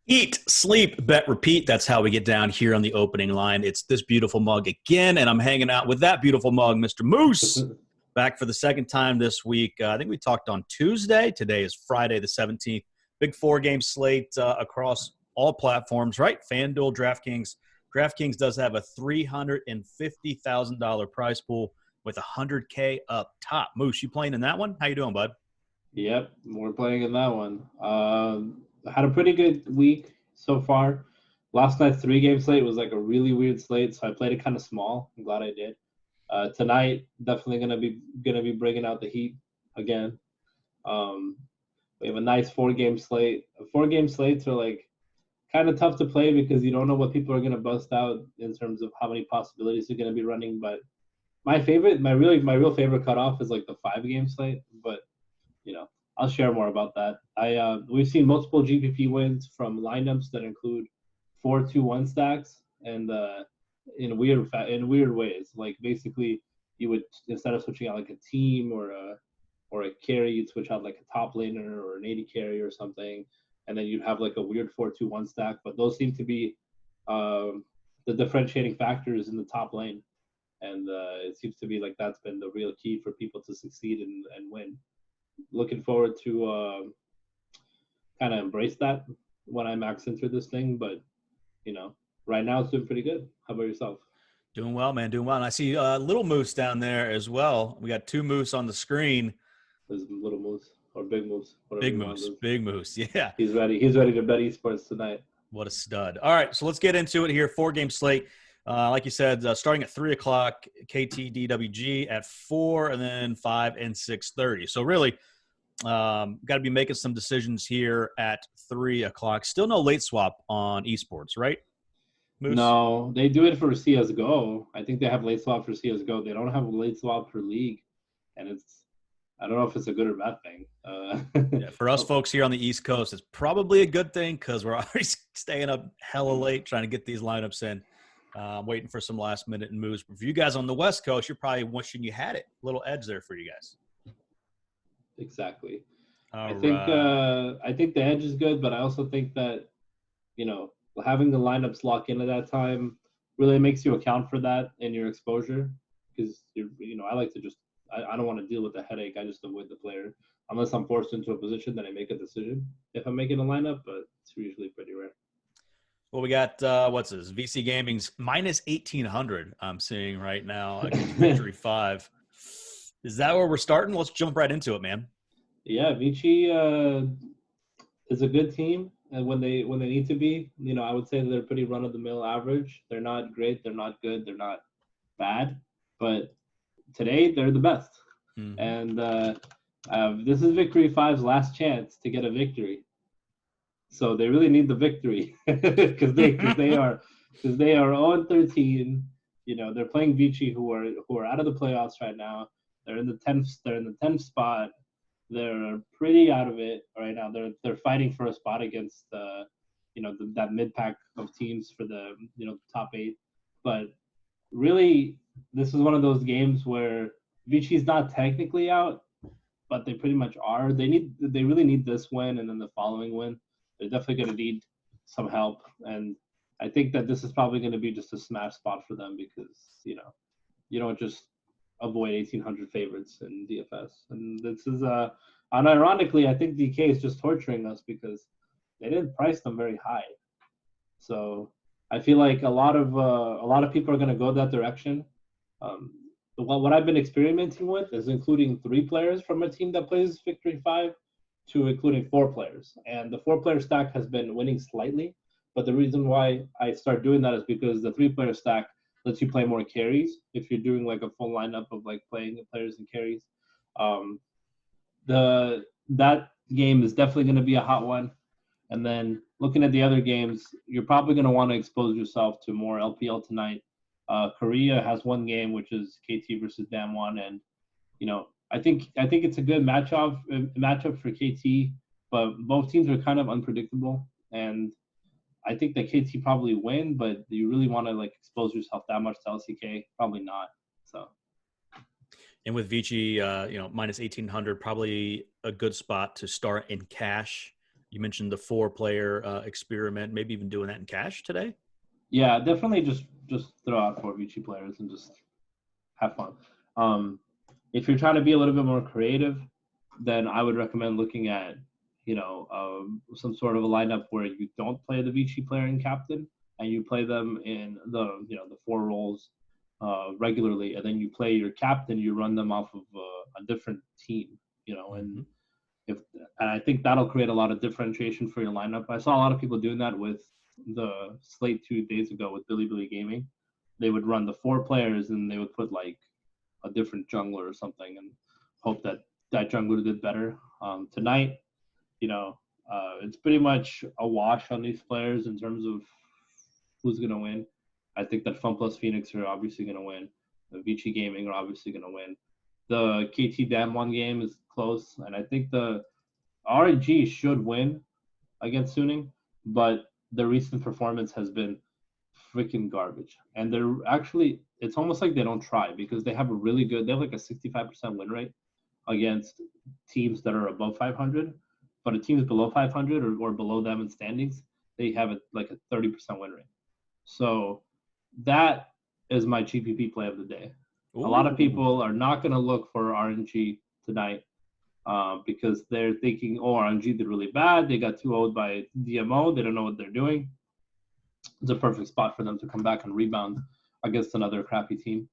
Eat, sleep, bet, repeat. That's how we get down here on the opening line. It's this beautiful mug again, and I'm hanging out with that beautiful mug, Mr. Moose, back for the second time this week. I think we talked on Tuesday. Today is Friday the 17th. Big four-game slate across all platforms, right? FanDuel, DraftKings. DraftKings does have a $350,000 prize pool with $100K up top. Moose, you playing in that one? How you doing, bud? Yep, we're playing in that one. Had a pretty good week so far. Last night's three-game slate was like a really weird slate, so I played it kind of small. I'm glad I did. Tonight, definitely gonna be bringing out the heat again. Um, we have a nice four-game slate. Four-game slates are like kind of tough to play because you don't know what people are gonna bust out in terms of how many possibilities they're gonna be running. But my real favorite cutoff is like the five-game slate, but you know, I'll share more about that. We've seen multiple GPP wins from lineups that include 4-2-1 stacks and in weird ways. Like basically, you would instead of switching out like a team or a carry, you'd switch out like a top laner or an AD carry or something, and then you'd have like a weird 4-2-1 stack. But those seem to be the differentiating factors in the top lane, and it seems to be like that's been the real key for people to succeed and win. Looking forward to kind of embrace that when I max into this thing. But you know, right now it's doing pretty good. How about yourself? Doing well, man. Doing well. And I see little Moose down there as well. We got two Moose on the screen. There's little moves or big moves, whatever Big you want Moose. to do. Big Moose. Yeah. He's ready. He's ready to bet esports tonight. What a stud. All right. So let's get into it here. Four-game slate. Like you said, starting at 3 o'clock, KTDWG at 4, and then 5 and 6:30. So really, got to be making some decisions here at 3 o'clock. Still no late swap on eSports, right, Moose? No, they do it for CS:GO. I think they have late swap for CS:GO. They don't have a late swap for League, and I don't know if it's a good or bad thing. Yeah, for us folks here on the East Coast, it's probably a good thing because we're always staying up hella late trying to get these lineups in, waiting for some last minute moves. But for you guys on the West Coast, you're probably wishing you had it. A little edge there for you guys. Exactly. All I think right. I think the edge is good, but I also think that having the lineups lock in at that time really makes you account for that in your exposure because I like to just I don't want to deal with the headache. I just avoid the player unless I'm forced into a position that I make a decision if I'm making a lineup, but it's usually pretty rare. Well, we got what's this? VC Gaming's minus 1,800. I'm seeing right now against Victory 5. Is that where we're starting? Let's jump right into it, man. Yeah, Vici is a good team, and when they need to be, I would say that they're pretty run of the mill average. They're not great, they're not good, they're not bad, but today they're the best. Mm-hmm. And this is Victory Five's last chance to get a victory, so they really need the victory because they are 0-13. They're playing Vici, who are out of the playoffs right now. They're in the tenth spot. They're pretty out of it right now. They're fighting for a spot against that mid pack of teams for the top eight. But really, this is one of those games where Vici's not technically out, but they pretty much are. They really need this win and then the following win. They're definitely going to need some help, and I think that this is probably going to be just a smash spot for them because you don't just avoid 1,800 favorites in DFS. And this is and ironically, I think DK is just torturing us because they didn't price them very high. So I feel like a lot of people are going to go that direction. Um, what I've been experimenting with is including 3 players from a team that plays Victory 5 to including 4 players. And the 4-player stack has been winning slightly. But the reason why I start doing that is because the 3-player stack lets you play more carries if you're doing like a full lineup of like playing the players and carries. Um, the that game is definitely going to be a hot one. And then looking at the other games, you're probably going to want to expose yourself to more LPL tonight. Korea has one game, which is KT versus Damwon, and I think it's a good matchup for KT, but both teams are kind of unpredictable, and I think that KT probably win, but do you really want to like expose yourself that much to LCK? Probably not. So And with Vici, minus 1,800, probably a good spot to start in cash. You mentioned the 4-player experiment, maybe even doing that in cash today. Yeah, definitely just throw out 4 Vici players and just have fun. If you're trying to be a little bit more creative, then I would recommend looking at, some sort of a lineup where you don't play the Vici player and captain, and you play them in the 4 roles regularly, and then you play your captain. You run them off of a different team, and and I think that'll create a lot of differentiation for your lineup. I saw a lot of people doing that with the slate 2 days ago with Billy Gaming. They would run the 4 players and they would put like a different jungler or something and hope that that jungler did better. Tonight, it's pretty much a wash on these players in terms of who's going to win. I think that Fun Plus Phoenix are obviously going to win. The Vici Gaming are obviously going to win. The KT Damwon game is close, and I think the RNG should win against Suning, but the recent performance has been freaking garbage. And they're actually, it's almost like they don't try because they have like a 65% win rate against teams that are above 500, but a teams below 500 or below them in standings, they have like a 30% win rate. So that is my GPP play of the day. Ooh. A lot of people are not going to look for RNG tonight because they're thinking, oh, RNG did really bad. They got 2-0'd by DMO. They don't know what they're doing. It's a perfect spot for them to come back and rebound against another crappy team.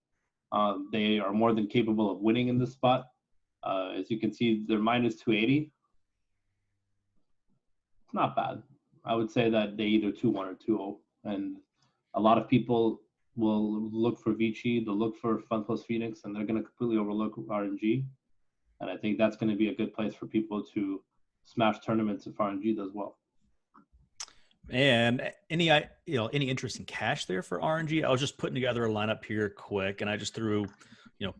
They are more than capable of winning in this spot. As you can see, they're minus 280. It's not bad. I would say that they either 2-1 or 2-0. And a lot of people will look for Vici, they'll look for Fun Plus Phoenix, and they're going to completely overlook RNG. And I think that's going to be a good place for people to smash tournaments if RNG does well. And any interest in cash there for RNG? I was just putting together a lineup here quick, and I just threw,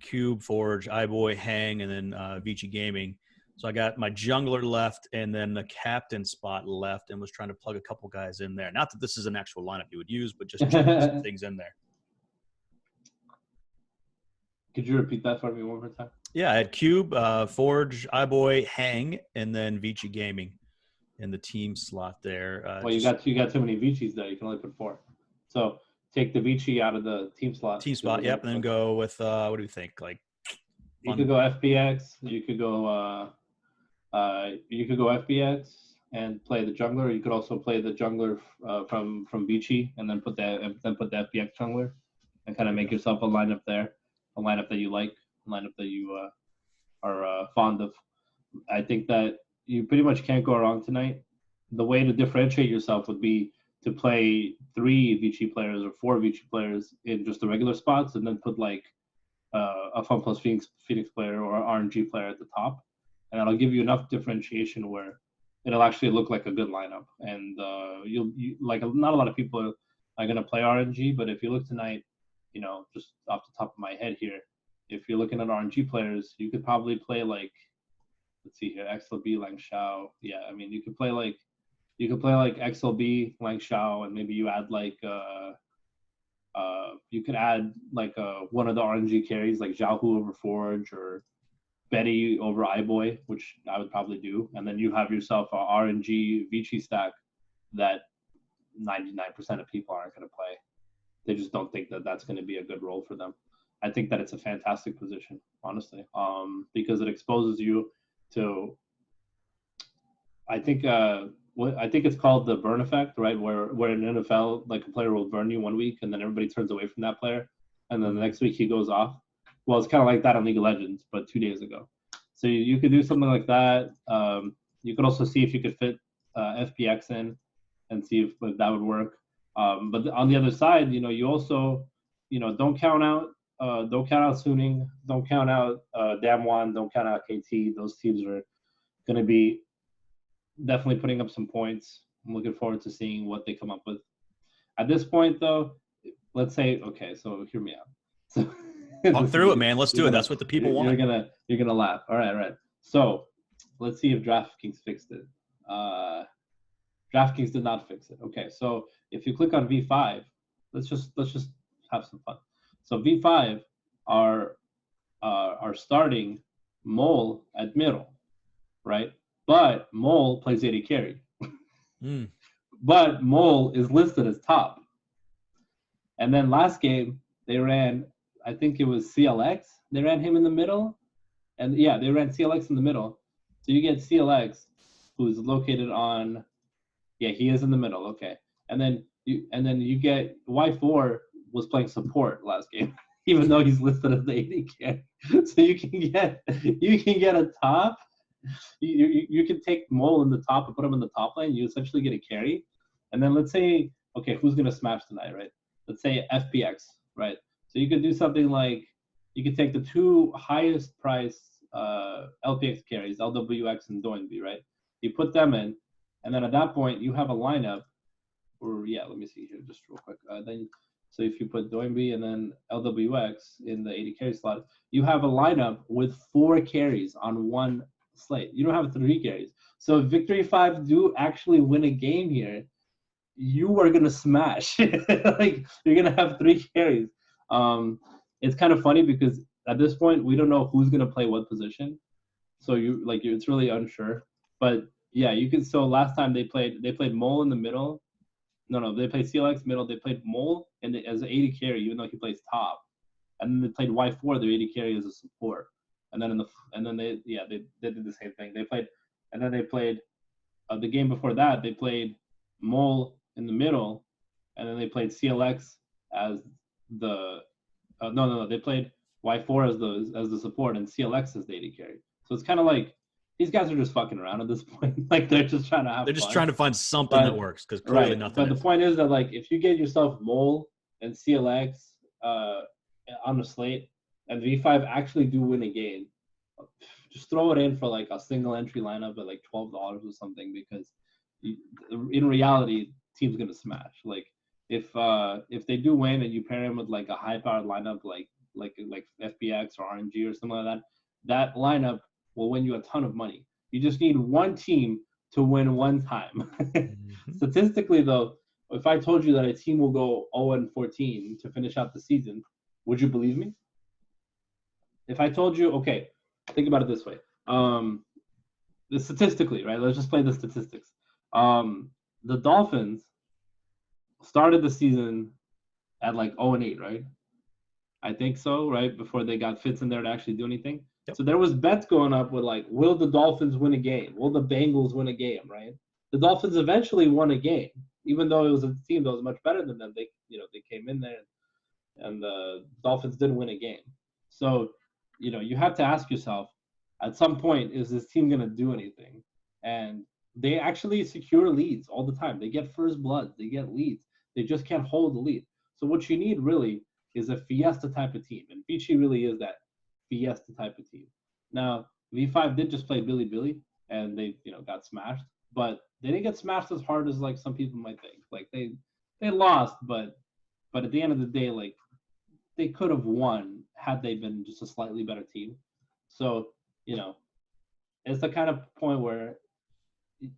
Cube, Forge, iBoy, Hang, and then Vici Gaming. So I got my jungler left and then the captain spot left, and was trying to plug a couple guys in there. Not that this is an actual lineup you would use, but just some things in there. Could you repeat that for me one more time? Yeah, I had Cube, Forge, iBoy, Hang, and then Vici Gaming in the team slot there. Well, you got too many Vicis there. You can only put 4. So take the Vici out of the team slot. Team spot, yep, and then go with what do you think? Like you could go FPX. You could go FPX and play the jungler. You could also play the jungler from Vici, and then put the FPX jungler, and kind of make yourself a lineup there, a lineup that you like, a lineup that you are fond of. I think that you pretty much can't go wrong tonight. The way to differentiate yourself would be to play 3 Vici players or 4 Vici players in just the regular spots, and then put like a Fun Plus Phoenix player or RNG player at the top, and that'll give you enough differentiation where it'll actually look like a good lineup. And you like not a lot of people are going to play RNG, but if you look tonight, just off the top of my head here, if you're looking at RNG players, you could probably play like, let's see here, XLB, Lang Shao. Yeah, I mean, you could play like XLB, Lang Shao, and maybe you add like you could add like one of the RNG carries like Zhao Hu over Forge or Betty over iBoy, which I would probably do, and then you have yourself a RNG Vici stack that 99% of people aren't going to play. They just don't think that that's going to be a good role for them. I think that it's a fantastic position, honestly, because it exposes you to, I think it's called the burn effect, right? Where in NFL, like a player will burn you one week and then everybody turns away from that player, and then the next week he goes off. Well, it's kind of like that on League of Legends, but 2 days ago. So you could do something like that. You could also see if you could fit FPX in and see if that would work. But on the other side, you also, don't count out Suning, don't count out Damwon, don't count out KT. Those teams are going to be definitely putting up some points. I'm looking forward to seeing what they come up with. At this point, though, let's say, okay, so hear me out. So, talk through it, man. Let's do it. That's what the people want. You're gonna laugh. All right. So let's see if DraftKings fixed it. DraftKings did not fix it. Okay, so if you click on V5, let's just have some fun. So V5 are starting Mole at middle, right? But Mole plays AD carry. Mm. But Mole is listed as top. And then last game, they ran, I think it was CLX. They ran him in the middle. And yeah, they ran CLX in the middle. So you get CLX, who's located on, yeah, he is in the middle. Okay. And then you get Y4 was playing support last game, even though he's listed as the AD carry. So you can get a top. You can take Mole in the top and put him in the top lane. You essentially get a carry. And then let's say, okay, who's gonna smash tonight, right? Let's say FPX, right? So you could do something like you could take the two highest price LPX carries, LWX and Doinby, right? You put them in, and then at that point you have a lineup. Or yeah, let me see here just real quick. Then so if you put Doinby and then LWX in the 80 carry slot, you have a lineup with 4 carries on one slate. You don't have 3 carries. So if Victory 5 do actually win a game here, you are gonna smash. Like you're gonna have 3 carries. It's kind of funny because at this point we don't know who's gonna play what position. So it's really unsure. But yeah, you can. So last time they played Mole in the middle. No, they played CLX middle. They played Mole as an 80 carry, even though he plays top. And then they played Y4, their 80 carry as a support. And then they did the same thing. They played the game before that. They played Mole in the middle, and then they played CLX as the no. They played Y4 as the support and CLX as the 80 carry. So it's kind of like these guys are just fucking around at this point. Like they're just trying to have They're just fun. trying to find something that works because clearly nothing. But the point is that like if you get yourself Mole and CLX on the slate, and V5 actually do win a game, just throw it in for like a single entry lineup at like $12 or something because in reality, team's gonna smash. Like if they do win and you pair him with like a high powered lineup like FBX or RNG or something like that, that lineup will win you a ton of money. You just need one team to win one time. Mm-hmm. Statistically, though, if I told you that a team will go 0-14 to finish out the season, would you believe me? If I told you, okay, think about it this way. Statistically, right? Let's just play the statistics. The Dolphins started the season at like 0-8, right? I think so, right? Before they got Fitz in there to actually do anything. Yep. So there was bets going up with like, will the Dolphins win a game? Will the Bengals win a game, right? The Dolphins eventually won a game, even though it was a team that was much better than them. They came in there and the Dolphins didn't win a game. So, you have to ask yourself, at some point, is this team going to do anything? And they actually secure leads all the time. They get first bloods. They get leads. They just can't hold the lead. So what you need really is a Fiesta type of team. And Vici really is that Fiesta type of team. Now, V5 did just play Billy, and they, got smashed. But they didn't get smashed as hard as, like, some people might think. Like, they lost, but at the end of the day, like, they could have won had they been just a slightly better team. So, it's the kind of point where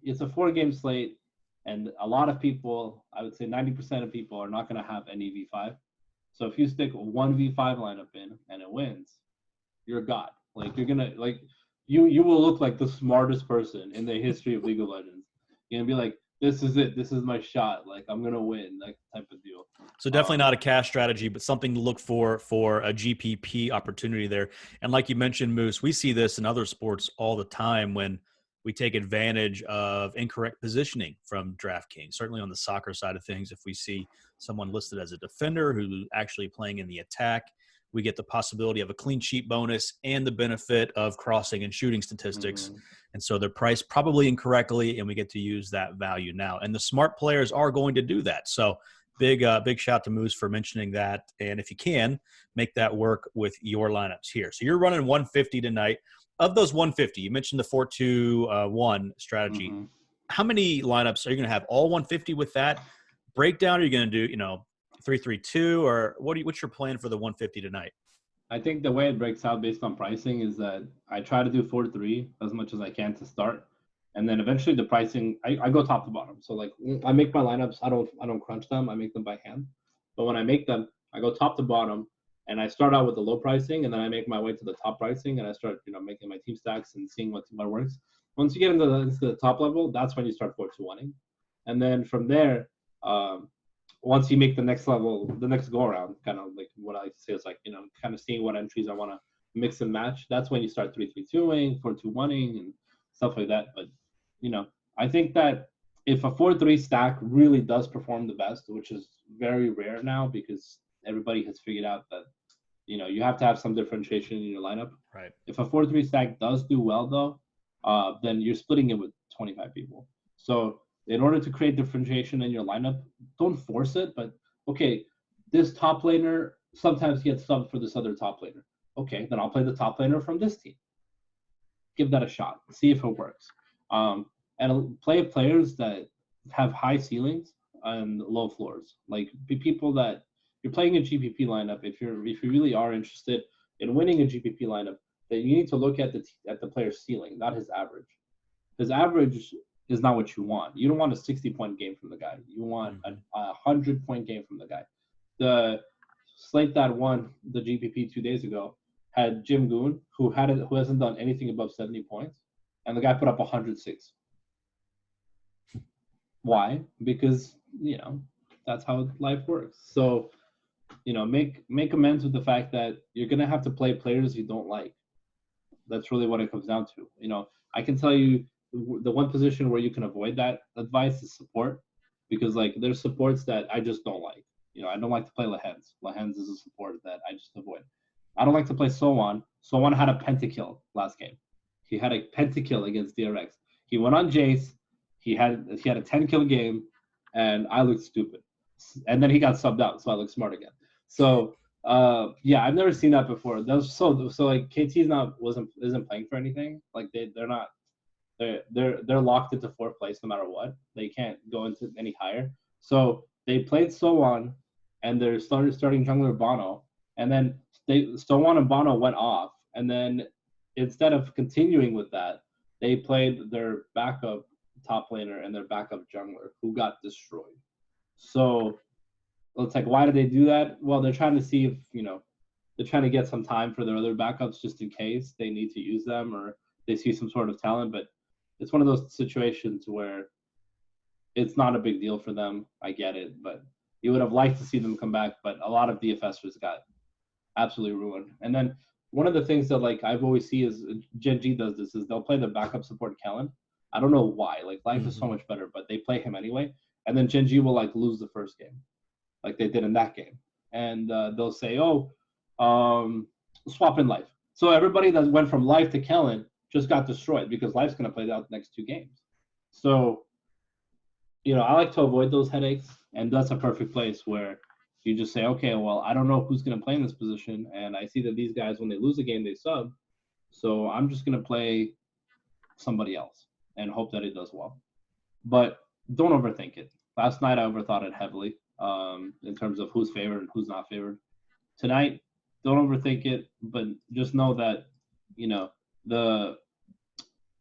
it's a 4-game slate, and a lot of people, I would say 90% of people, are not going to have any V5. So if you stick one V5 lineup in and it wins, you're a god. Like you're gonna you will look like the smartest person in the history of League of Legends. You're gonna be like, this is it. This is my shot. Like I'm gonna win. That type of deal. So definitely not a cash strategy, but something to look for a GPP opportunity there. And like you mentioned, Moose, we see this in other sports all the time when we take advantage of incorrect positioning from DraftKings. Certainly on the soccer side of things, if we see someone listed as a defender who's actually playing in the attack, we get the possibility of a clean sheet bonus and the benefit of crossing and shooting statistics. Mm-hmm. And so they're priced probably incorrectly, and we get to use that value now. And the smart players are going to do that. So big shout to Moose for mentioning that. And if you can, make that work with your lineups here. So you're running 150 tonight. Of those 150, you mentioned the 4-2-1 strategy. Mm-hmm. How many lineups are you going to have? All 150 with that breakdown? Are you going to do, 3-3-2, or what's your plan for the 150 tonight? I think the way it breaks out based on pricing is that I try to do 4-3 as much as I can to start, and then eventually the pricing I go top to bottom. So like I make my lineups. I don't crunch them. I make them by hand. But when I make them, I go top to bottom. And I start out with the low pricing, and then I make my way to the top pricing, and I start, making my team stacks and seeing what works. Once you get into the top level, that's when you start 4-2-1-ing. And then from there, once you make the next level, the next go around, kind of like what I say is like, kind of seeing what entries I want to mix and match. That's when you start 3-3-2ing, 4-2-1ing, and stuff like that. But, I think that if a 4-3 stack really does perform the best, which is very rare now because everybody has figured out that, you have to have some differentiation in your lineup. Right. If a 4-3 stack does do well, though, then you're splitting it with 25 people. So in order to create differentiation in your lineup, don't force it, but okay, this top laner sometimes gets subbed for this other top laner. Okay, then I'll play the top laner from this team. Give that a shot. See if it works. And play players that have high ceilings and low floors. Like people that you're playing a GPP lineup. If you really are interested in winning a GPP lineup, then you need to look at the player's ceiling, not his average. His average is not what you want. You don't want a 60-point game from the guy. You want a 100-point game from the guy. The slate that won the GPP 2 days ago had Jim Goon, who hasn't done anything above 70 points, and the guy put up 106. Why? Because that's how life works. So make amends with the fact that you're gonna have to play players you don't like. That's really what it comes down to. I can tell you the one position where you can avoid that advice is support, because like there's supports that I just don't like. I don't like to play Lehens. Lehens is a support that I just avoid. I don't like to play Sowan. Sowan had a pentakill last game. He had a pentakill against DRX. He went on Jace. He had a 10-kill game, and I looked stupid. And then he got subbed out, so I looked smart again. So yeah, I've never seen that before. That's so like KT's isn't playing for anything. Like they're not. They're locked into fourth place no matter what. They can't go into any higher. So they played Sowan, and they're starting jungler Bono, and then Sowan and Bono went off, and then instead of continuing with that, they played their backup top laner and their backup jungler, who got destroyed. So it's like, why did they do that? Well, they're trying to see if they're trying to get some time for their other backups just in case they need to use them or they see some sort of talent, but it's one of those situations where it's not a big deal for them. I get it, but you would have liked to see them come back, but a lot of DFSers got absolutely ruined. And then one of the things that like I've always see is Gen G does this is they'll play the backup support Kellen. I don't know why. Like life is so much better, but they play him anyway. And then Gen G will like lose the first game, like they did in that game, and they'll say, swap in life. So everybody that went from life to Kellen just got destroyed because life's going to play out the next 2 games. So, I like to avoid those headaches, and that's a perfect place where you just say, okay, well, I don't know who's going to play in this position, and I see that these guys, when they lose a game, they sub. So I'm just going to play somebody else and hope that it does well. But don't overthink it. Last night I overthought it heavily in terms of who's favored and who's not favored. Tonight, don't overthink it, but just know that,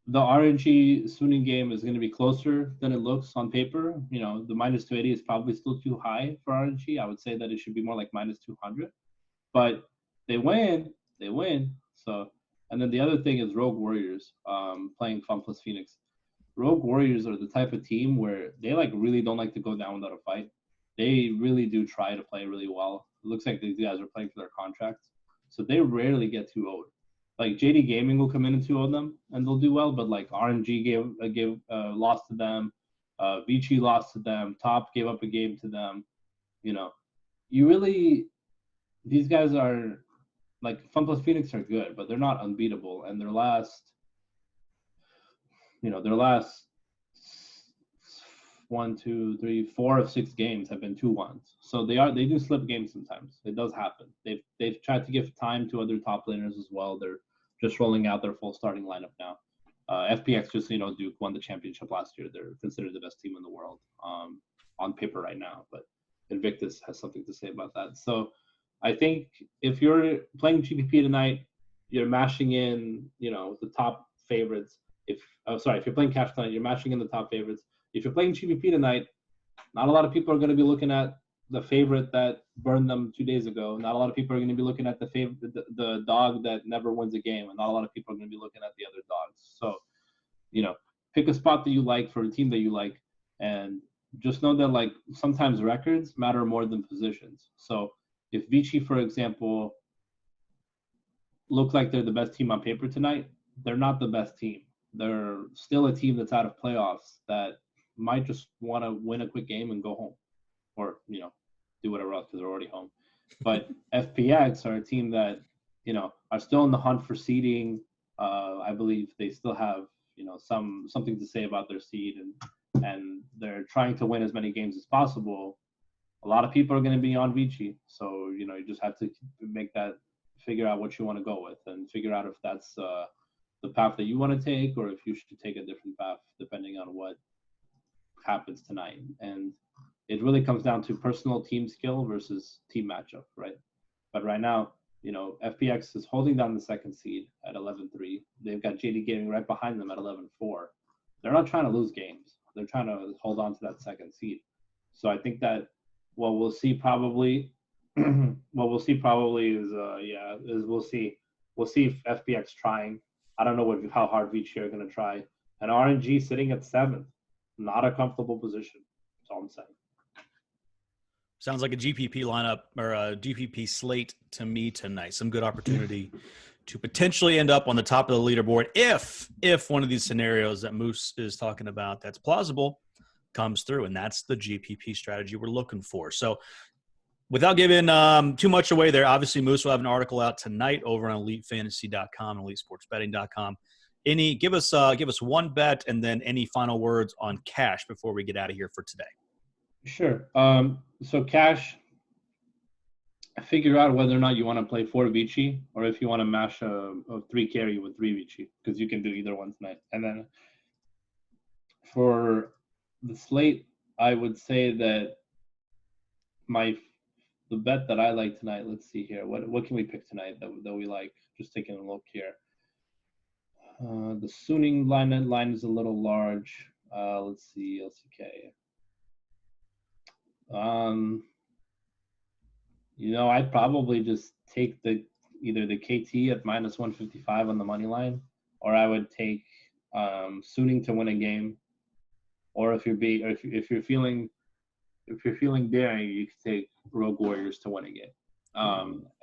the Orangey Suning game is going to be closer than it looks on paper. The minus 280 is probably still too high for Orangey. I would say that it should be more like minus 200. But they win. So, and then the other thing is Rogue Warriors playing FunPlus Phoenix. Rogue Warriors are the type of team where they like really don't like to go down without a fight. They really do try to play really well. It looks like these guys are playing for their contracts, so they rarely get 2-0'd. Like JD Gaming will come in and 2-0 them, and they'll do well. But like RNG gave lost to them, Vici lost to them, Top gave up a game to them. These guys are like FunPlus Phoenix are good, but they're not unbeatable. And their last 1, 2, 3, 4 of 6 games have been 2-1s. So they do slip games sometimes. It does happen. They've tried to give time to other top laners as well. They're just rolling out their full starting lineup now. FPX just Duke won the championship last year. They're considered the best team in the world on paper right now. But Invictus has something to say about that. So I think if you're playing GPP tonight, you're mashing in the top favorites. If you're playing cash tonight, you're mashing in the top favorites. If you're playing GPP tonight, not a lot of people are going to be looking at the favorite that burned them 2 days ago. Not a lot of people are going to be looking at the dog that never wins a game, and not a lot of people are going to be looking at the other dogs. So, pick a spot that you like for a team that you like, and just know that like sometimes records matter more than positions. So if Vichy, for example, look like they're the best team on paper tonight, they're not the best team. They're still a team that's out of playoffs that might just want to win a quick game and go home, or do whatever else because they're already home. But FPX are a team that are still in the hunt for seeding. I believe they still have something to say about their seed, and they're trying to win as many games as possible. A lot of people are going to be on Vichy, so you just have to figure out what you want to go with, and figure out if that's the path that you want to take, or if you should take a different path depending on what happens tonight. And it really comes down to personal team skill versus team matchup, right? But right now, FPX is holding down the second seed at 11-3. They've got JD Gaming right behind them at 11-4. They're not trying to lose games. They're trying to hold on to that second seed. So I think that what we'll see probably is we'll see if FPX trying. I don't know how hard Vichy are going to try. And Orangey sitting at 7th, not a comfortable position. That's all I'm saying. Sounds like a GPP lineup or a GPP slate to me tonight. Some good opportunity to potentially end up on the top of the leaderboard if one of these scenarios that Moose is talking about that's plausible comes through, and that's the GPP strategy we're looking for. So without giving too much away there, obviously Moose will have an article out tonight over on EliteFantasy.com and EliteSportsBetting.com. Give us one bet and then any final words on cash before we get out of here for today. Sure. So cash, figure out whether or not you want to play 4 Vichy or if you want to mash a 3 carry with 3 Vichy, because you can do either one tonight. And then for the slate, I would say that the bet that I like tonight, let's see here. What can we pick tonight that we like? Just taking a look here. The Suning line is a little large. Let's see, LCK. I'd probably just take either the KT at -155 on the money line, or I would take Suning to win a game, or if you're feeling daring, you could take Rogue Warriors to win a game.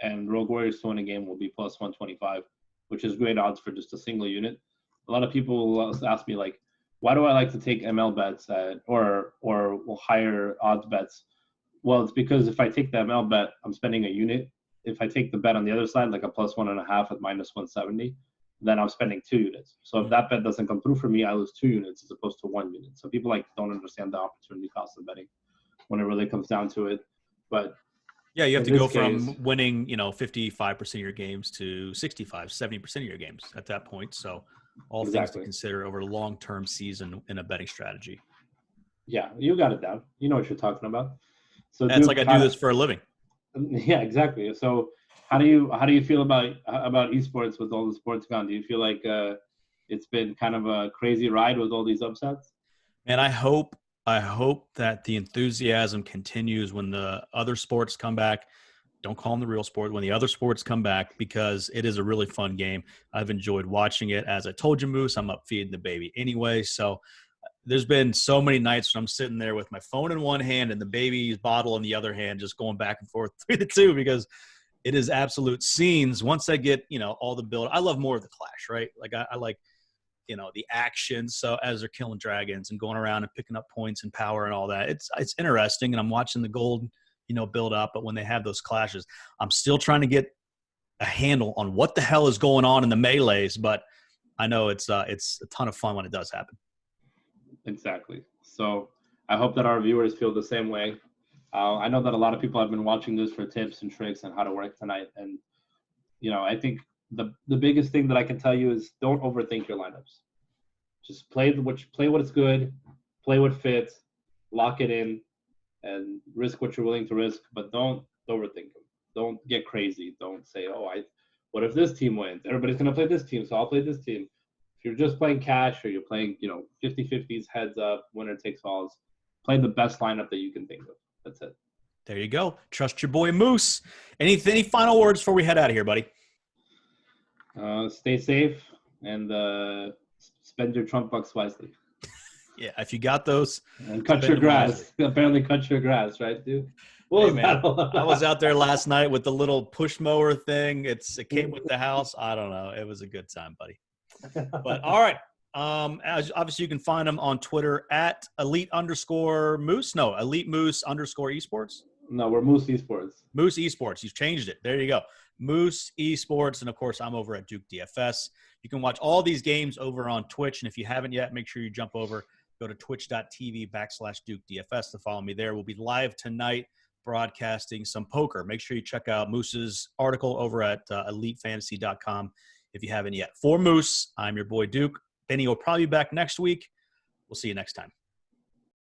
And Rogue Warriors to win a game will be +125, which is great odds for just a single unit. A lot of people will ask me like, why do I like to take ML bets or higher odds bets? Well, it's because if I take the ML bet, I'm spending a unit. If I take the bet on the other side, like a +1.5 at -170, then I'm spending 2 units. So if that bet doesn't come through for me, I lose 2 units as opposed to 1 unit. So people don't understand the opportunity cost of betting when it really comes down to it. But yeah, you have to go from winning, 55% of your games to 65, 70% of your games at that point. So all things to consider over a long-term season in a betting strategy. Yeah, you got it down. You know what you're talking about. So that's like I do this for a living. Yeah, exactly. So how do you feel about esports with all the sports gone? Do you feel like it's been kind of a crazy ride with all these upsets? Man, I hope that the enthusiasm continues when the other sports come back. Don't call them the real sport. When the other sports come back, because it is a really fun game. I've enjoyed watching it. As I told you, Moose, I'm up feeding the baby anyway. So there's been so many nights when I'm sitting there with my phone in one hand and the baby's bottle in the other hand, just going back and forth between the two, because it is absolute scenes. Once I get, all the build, I love more of the clash, right? Like I like, the action. So as they're killing dragons and going around and picking up points and power and all that, it's interesting. And I'm watching the gold, build up. But when they have those clashes, I'm still trying to get a handle on what the hell is going on in the melees. But I know it's a ton of fun when it does happen. Exactly. So I hope that our viewers feel the same way. I know that a lot of people have been watching this for tips and tricks on how to work tonight. And, I think the biggest thing that I can tell you is don't overthink your lineups. Just play what is good, play what fits, lock it in, and risk what you're willing to risk. But don't overthink them. Don't get crazy. Don't say, what if this team wins? Everybody's going to play this team, so I'll play this team. If you're just playing cash or you're playing, 50-50s, heads up, winner takes alls, play the best lineup that you can think of. That's it. There you go. Trust your boy Moose. Any final words before we head out of here, buddy? Stay safe and spend your Trump bucks wisely. Yeah, if you got those, And cut spend your them grass. wisely. Apparently, cut your grass, right, dude? What Hey was man, that all about? I was out there last night with the little push mower thing. It came with the house. I don't know. It was a good time, buddy. But all right. As obviously you can find them on Twitter at elite_moose. No, elite moose _ esports. No, we're Moose Esports. Moose Esports. You've changed it. There you go. Moose Esports. And of course, I'm over at Duke DFS. You can watch all these games over on Twitch. And if you haven't yet, make sure you jump over, go to twitch.tv/Duke DFS to follow me there. We'll be live tonight broadcasting some poker. Make sure you check out Moose's article over at elitefantasy.com if you haven't yet. For Moose, I'm your boy Duke. Benny will probably be back next week. We'll see you next time.